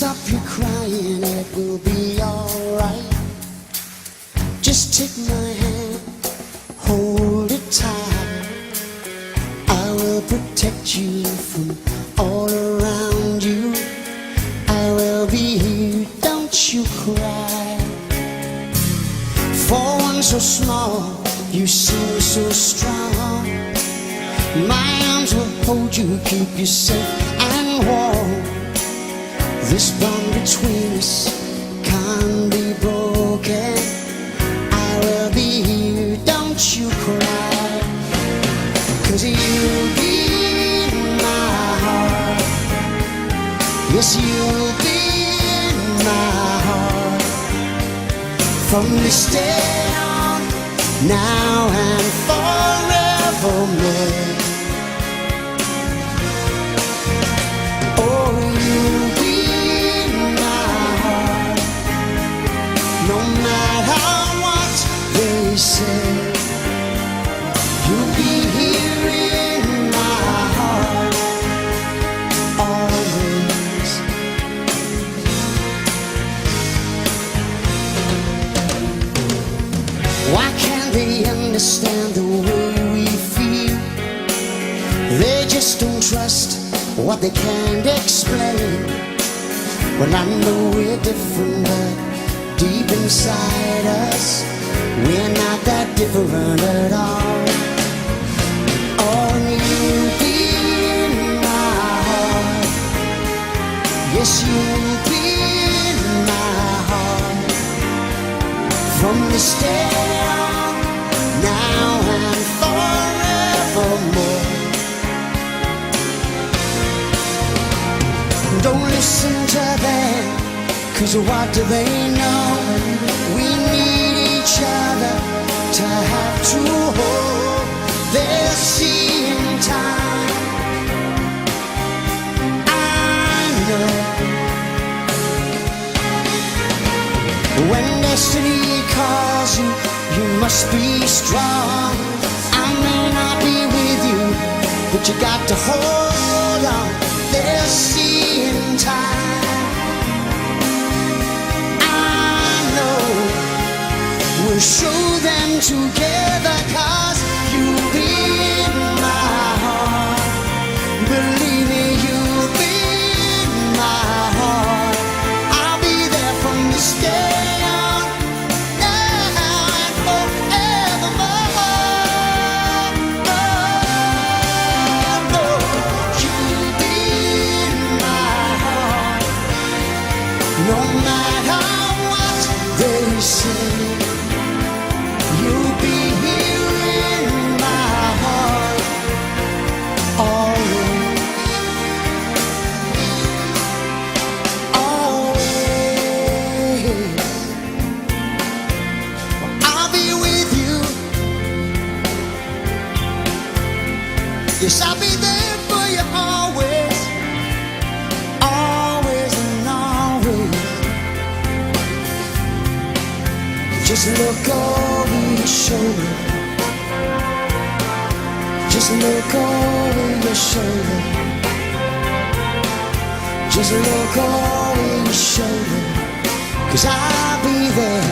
stop your crying, it will be alright. Just take my hand, hold it tight. I will protect you from all around you. I will be here, don't you cry. For one so small, you seem so strong. My arms will hold you, keep you safe and warm. This bond between us can't be broken. I will be here, don't you cry. 'Cause you'll be in my heart. Yes, you'll be in my heart. From this day on, now and forevermore. Oh, you'll be in my heart. No matter what they say, you'll be here in my heart always. Why can't they understand the way we feel? They just don't trust what they can't explain. Well, I know we're different, but deep inside us, we're not that different at all. Oh, you'll be in my heart. Yes, you'll be in my heart. From this day on, now and forevermore. Don't listen to them, 'cause what do they know? We need each other to have to hold. They'll see in time, I know. When destiny calls you, you must be strong. I may not be with you, but you got to hold on. They'll see in time, I know. We'll show them together, 'cause you'll be in my heart. Believe me, you'll be in my heart. I'll be there from this day on, now and forevermore. You'll be in my heart. No matter what they say, you'll be here in my heart always. Always. I'll be with you. Yes, I'll be there for you always. Always and always. Just look over your shoulder. Just look over your shoulder. Just look over your shoulder. 'Cause I'll be there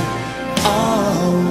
always.